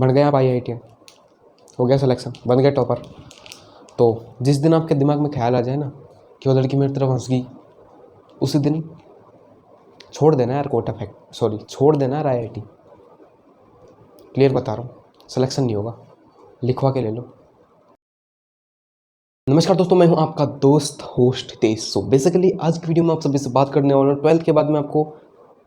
बन गए आप IITian, हो गया सिलेक्शन, बन गए टॉपर। तो जिस दिन आपके दिमाग में ख्याल आ जाए ना कि वो लड़की मेरी तरफ हंस गई, उसी दिन छोड़ देना यार कोटा फैक्ट, सॉरी छोड़ देना यार IIT। क्लियर बता रहा हूँ, सिलेक्शन नहीं होगा, लिखवा के ले लो। नमस्कार दोस्तों, मैं हूं आपका दोस्त होस्ट हितेश। सो बेसिकली आज की वीडियो में आप सभी से बात करने वाला हूँ 12th के बाद में आपको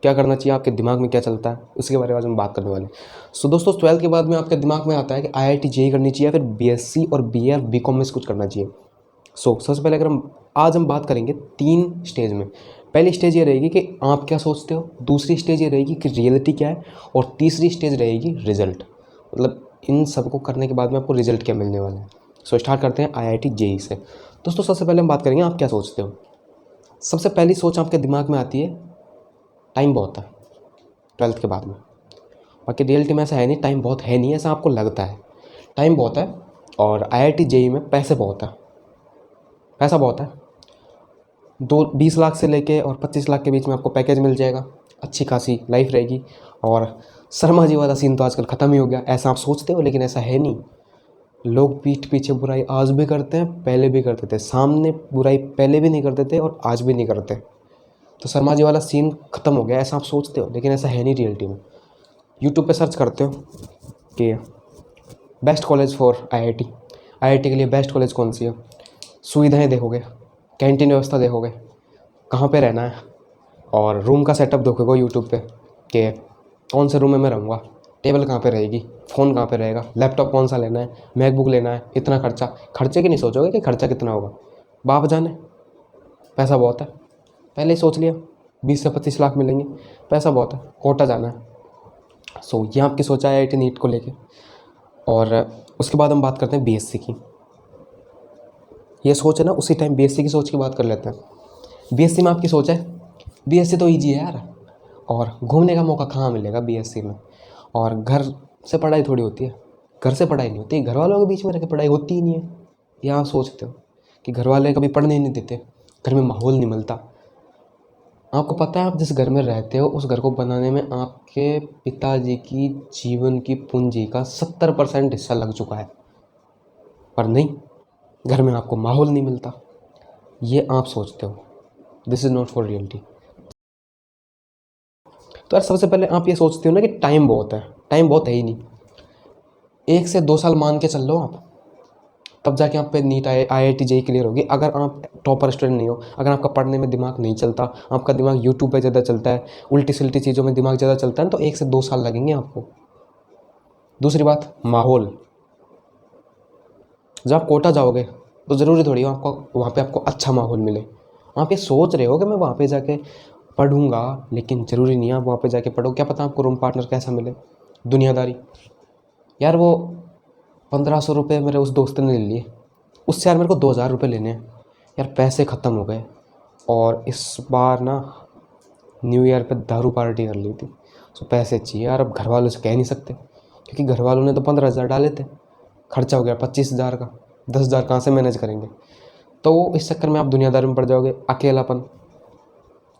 क्या करना चाहिए, आपके दिमाग में क्या चलता है उसके बारे में आज हम बात करने वाले हैं। सो दोस्तों 12th के बाद में आपके दिमाग में आता है कि IIT JEE करनी चाहिए या फिर BSc और BA और BCom में से कुछ करना चाहिए। सो सबसे पहले अगर आज हम बात करेंगे 3 स्टेज में। पहली स्टेज ये रहेगी कि आप क्या सोचते हो, दूसरी स्टेज ये रहेगी कि रियलिटी क्या है, और तीसरी स्टेज रहेगी रिजल्ट। मतलब इन सबको करने के बाद में आपको रिजल्ट क्या मिलने वाला है। सो स्टार्ट करते हैं IIT JEE से। दोस्तों सबसे पहले हम बात करेंगे आप क्या सोचते हो। सबसे पहली सोच आपके दिमाग में आती है टाइम बहुत है 12th के बाद में। बाकी रियलिटी में ऐसा है नहीं, टाइम बहुत है नहीं, ऐसा आपको लगता है। टाइम बहुत है और IIT JEE में पैसे बहुत है, पैसा बहुत है। 20 लाख से लेके और 25 लाख के बीच में आपको पैकेज मिल जाएगा, अच्छी खासी लाइफ रहेगी। और शर्मा जी वाला सीन तो आजकल ख़त्म ही हो गया, ऐसा आप सोचते हो लेकिन ऐसा है नहीं। लोग पीठ पीछे बुराई आज भी करते हैं, पहले भी करते थे। सामने बुराई पहले भी नहीं करते थे और आज भी नहीं करते। तो शर्मा जी वाला सीन ख़त्म हो गया, ऐसा आप सोचते हो लेकिन ऐसा है नहीं रियलिटी में। यूट्यूब पे सर्च करते हो कि बेस्ट कॉलेज फॉर IIT के लिए बेस्ट कॉलेज कौन सी है, सुविधाएं देखोगे, कैंटीन व्यवस्था देखोगे, कहाँ पे रहना है, और रूम का सेटअप देखोगे यूट्यूब पे कि कौन से रूम में मैं रहूँगा, टेबल कहाँ पे रहेगी, फ़ोन कहाँ पे रहेगा, लैपटॉप कौन सा लेना है, मैकबुक लेना है, इतना खर्चा। खर्चे की नहीं सोचोगे कि खर्चा कितना होगा, बाप जाने, पैसा बहुत है। पहले ही सोच लिया 20 से 25 लाख मिलेंगे, पैसा बहुत है, कोटा जाना है। सो ये आपकी सोचा है IIT नीट को लेके। और उसके बाद हम बात करते हैं BSc की। ये सोच है ना, उसी टाइम BSc की सोच की बात कर लेते हैं। BSc में आपकी सोच है BSc तो ईजी है यार, और घूमने का मौका कहाँ मिलेगा BSc में, और घर से पढ़ाई थोड़ी होती है, घर से पढ़ाई नहीं होती, घर वालों के बीच में रह के पढ़ाई होती ही नहीं है। ये आप सोचते हो कि घर वाले कभी पढ़ने ही नहीं देते, घर में माहौल नहीं मिलता। आपको पता है आप जिस घर में रहते हो उस घर को बनाने में आपके पिताजी की जीवन की पूंजी का 70% हिस्सा लग चुका है, पर नहीं, घर में आपको माहौल नहीं मिलता। ये आप सोचते हो, this is not for reality. तो यार सबसे पहले आप ये सोचते हो ना कि टाइम बहुत है, टाइम बहुत है ही नहीं। 1 से 2 साल मान के चल लो आप, तब जाके आप पे नीट IIT JEE क्लियर होगी। अगर आप टॉपर स्टूडेंट नहीं हो, अगर आपका पढ़ने में दिमाग नहीं चलता, आपका दिमाग यूट्यूब पे ज़्यादा चलता है, उल्टी सिल्टी चीज़ों में दिमाग ज़्यादा चलता है, तो 1 से 2 साल लगेंगे आपको। दूसरी बात, माहौल। जब आप कोटा जाओगे तो ज़रूरी थोड़ी हो आपको वहाँ पे आपको अच्छा माहौल मिले। आप ये सोच रहे हो कि मैं वहाँ पे जाके पढ़ूंगा, लेकिन ज़रूरी नहीं है आप वहाँ पे जाके पढ़ो। क्या पता आपको रूम पार्टनर कैसा मिले, दुनियादारी। यार वो 1500 रुपये मेरे उस दोस्त ने ले लिए, उससे यार मेरे को 2000 रुपये लेने हैं। यार पैसे ख़त्म हो गए, और इस बार ना न्यू ईयर पे दारू पार्टी कर ली थी। सो पैसे चाहिए यार, अब घर वालों से कह नहीं सकते क्योंकि घर वालों ने तो 15,000 डाले थे, खर्चा हो गया 25,000 का, 10,000 कहाँ से मैनेज करेंगे। तो इस चक्कर में आप दुनियादारी में पड़ जाओगे। अकेलापन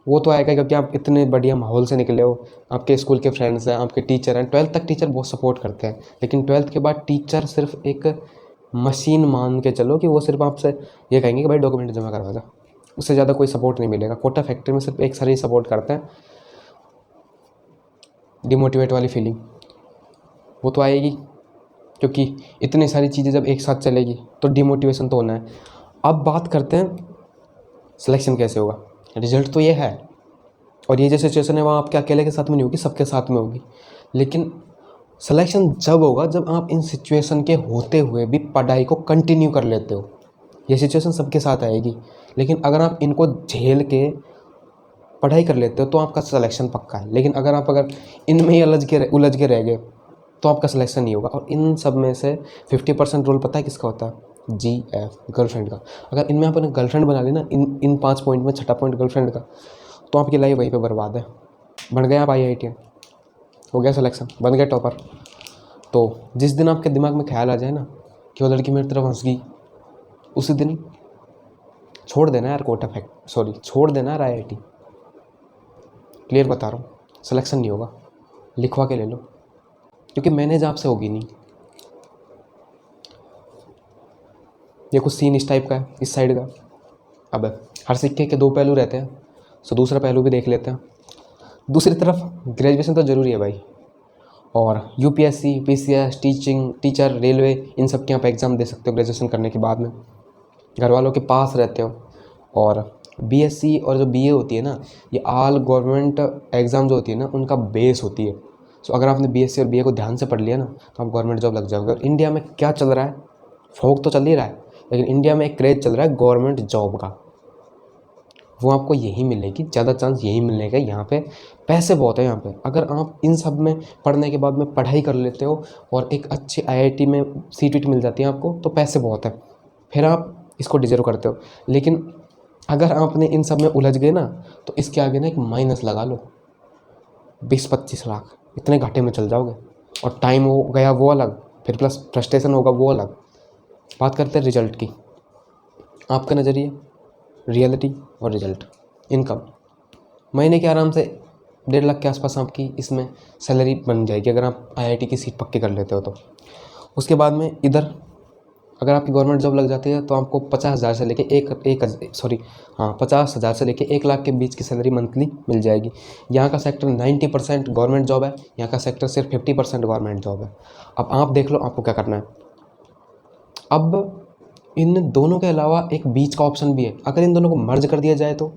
वो तो आएगा क्योंकि आप इतने बढ़िया माहौल से निकले हो, आपके स्कूल के फ्रेंड्स हैं, आपके टीचर हैं। 12th तक टीचर बहुत सपोर्ट करते हैं, लेकिन 12th के बाद टीचर सिर्फ एक मशीन मान के चलो कि वो सिर्फ आपसे ये कहेंगे कि भाई डॉक्यूमेंट जमा करवा दो, उससे ज़्यादा कोई सपोर्ट नहीं मिलेगा। कोटा फैक्ट्री में सिर्फ एक सर ही सपोर्ट करते हैं। डिमोटिवेट वाली फीलिंग वो तो आएगी, क्योंकि इतनी सारी चीज़ें जब एक साथ चलेगी तो डिमोटिवेशन तो होना है। अब बात करते हैं सिलेक्शन कैसे होगा। रिजल्ट तो ये है, और ये जो सिचुएशन है वहाँ आपके अकेले के साथ में नहीं होगी, सबके साथ में होगी। लेकिन सिलेक्शन जब होगा जब आप इन सिचुएशन के होते हुए भी पढ़ाई को कंटिन्यू कर लेते हो। ये सिचुएशन सबके साथ आएगी, लेकिन अगर आप इनको झेल के पढ़ाई कर लेते हो तो आपका सिलेक्शन पक्का है। लेकिन अगर इनमें ही उलझ के रह गए तो आपका सिलेक्शन नहीं होगा। और इन सब में से 50% रोल पता है किसका होता है? GF, गर्लफ्रेंड का। अगर इनमें आपने गर्लफ्रेंड बना ली ना, इन 5 पॉइंट में छठा पॉइंट गर्लफ्रेंड का, तो आपकी लाइफ वहीं पे बर्बाद है। बन गए आप IIT, हो गया सिलेक्शन, बन गए टॉपर। तो जिस दिन आपके दिमाग में ख्याल आ जाए ना कि वो लड़की मेरी तरफ हंस गई, उसी दिन छोड़ देना यार कोटा फैक्ट, सॉरी छोड़ देना यार IIT। क्लियर बता रहा हूँ, सिलेक्शन नहीं होगा, लिखवा के ले लो। क्योंकि मैनेज आपसे होगी नहीं। ये कुछ सीन इस टाइप का है, इस साइड का। अब हर सिक्के के दो पहलू रहते हैं, सो दूसरा पहलू भी देख लेते हैं। दूसरी तरफ ग्रेजुएशन तो ज़रूरी है भाई, और यूपीएससी, पीसीएस, टीचर, रेलवे, इन सब के आप एग्ज़ाम दे सकते हो ग्रेजुएशन करने के बाद में, घर वालों के पास रहते हो। और बीएससी और जो बीए होती है ना, ये ऑल गवर्नमेंट एग्ज़ाम जो होती है ना, उनका बेस होती है। सो अगर आपने बीएससी और बीए को ध्यान से पढ़ लिया ना, तो आप गवर्नमेंट जॉब लग जाओगे। और इंडिया में क्या चल रहा है, फोक तो चल ही रहा है, लेकिन इंडिया में एक क्रेज़ चल रहा है गवर्नमेंट जॉब का। वो आपको यही मिलेगी, ज़्यादा चांस यही मिलने का। यहाँ पे पैसे बहुत है यहाँ पे। अगर आप इन सब में पढ़ने के बाद में पढ़ाई कर लेते हो और एक अच्छी आईआईटी में सीट मिल जाती है आपको, तो पैसे बहुत है, फिर आप इसको डिजर्व करते हो। लेकिन अगर आपने इन सब में उलझ गए ना, तो इसके आगे ना एक माइनस लगा लो, 20-25 लाख, इतने घाटे में चल जाओगे। और टाइम हो गया वो अलग, फिर प्लस फ्रस्ट्रेशन होगा वो अलग। बात करते हैं रिजल्ट की। आपका नज़रिए, रियलिटी और रिजल्ट, इनकम महीने के आराम से 1.5 लाख के आसपास आपकी इसमें सैलरी बन जाएगी, अगर आप आईआईटी की सीट पक्की कर लेते हो तो। उसके बाद में इधर अगर आपकी गवर्नमेंट जॉब लग जाती है, तो आपको 50,000 से लेके 50,000 से लेके 1 लाख के बीच की सैलरी मंथली मिल जाएगी। यहाँ का सेक्टर 90% गवर्नमेंट जॉब है, यहाँ का सेक्टर सिर्फ 50% गवर्नमेंट जॉब है। अब आप देख लो आपको क्या करना है। अब इन दोनों के अलावा एक बीच का ऑप्शन भी है। अगर इन दोनों को मर्ज कर दिया जाए, तो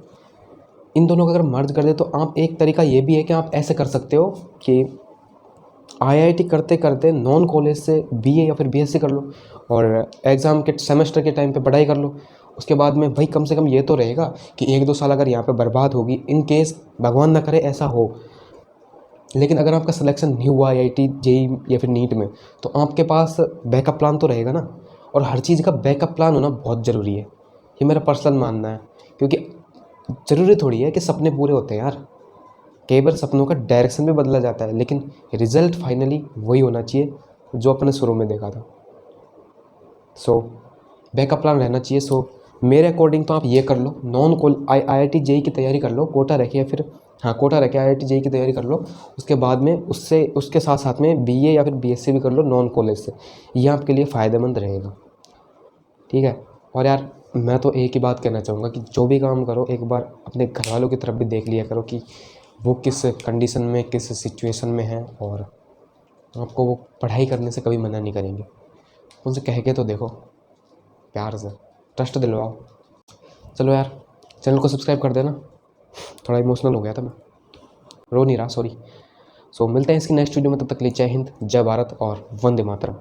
इन दोनों को अगर मर्ज कर दे, तो आप एक तरीका ये भी है कि आप ऐसे कर सकते हो कि आईआईटी करते करते नॉन कॉलेज से बीए या फिर बीएससी कर लो, और एग्ज़ाम के सेमेस्टर के टाइम पे पढ़ाई कर लो। उसके बाद में भाई कम से कम ये तो रहेगा कि 1-2 साल अगर यहाँ पे बर्बाद होगी, इन केस भगवान ना करे ऐसा हो, लेकिन अगर आपका सिलेक्शन नहीं हुआ आईआईटी, जेई या फिर नीट में, तो आपके पास बैकअप प्लान तो रहेगा ना। और हर चीज़ का बैकअप प्लान होना बहुत ज़रूरी है, ये मेरा पर्सनल मानना है। क्योंकि ज़रूरी थोड़ी है कि सपने पूरे होते हैं यार, कई बार सपनों का डायरेक्शन भी बदला जाता है, लेकिन रिजल्ट फाइनली वही होना चाहिए जो अपने शुरू में देखा था। सो बैकअप प्लान रहना चाहिए। सो मेरे अकॉर्डिंग तो आप ये कर लो, आईआईटी जेई की तैयारी कर लो, कोटा रखे, या फिर कोटा रखे आईआईटी जेई की तैयारी कर लो। उसके बाद में उसके साथ साथ में बीए या फिर बीएससी भी कर लो नॉन कॉलेज से, ये आपके लिए फ़ायदेमंद रहेगा, ठीक है। और यार मैं तो एक ही बात कहना चाहूँगा कि जो भी काम करो, एक बार अपने घर वालों की तरफ भी देख लिया करो कि वो किस कंडीशन में, किस सिचुएशन में है, और आपको वो पढ़ाई करने से कभी मना नहीं करेंगे। उनसे कह के तो देखो, प्यार से, ट्रस्ट दिलवाओ। चलो यार, चैनल को सब्सक्राइब कर देना। थोड़ा इमोशनल हो गया था मैं, रो नहीं रहा, सॉरी। सो मिलते हैं इसकी नेक्स्ट वीडियो में, तब तक के लिए जय हिंद, जय भारत और वंदे मातरम।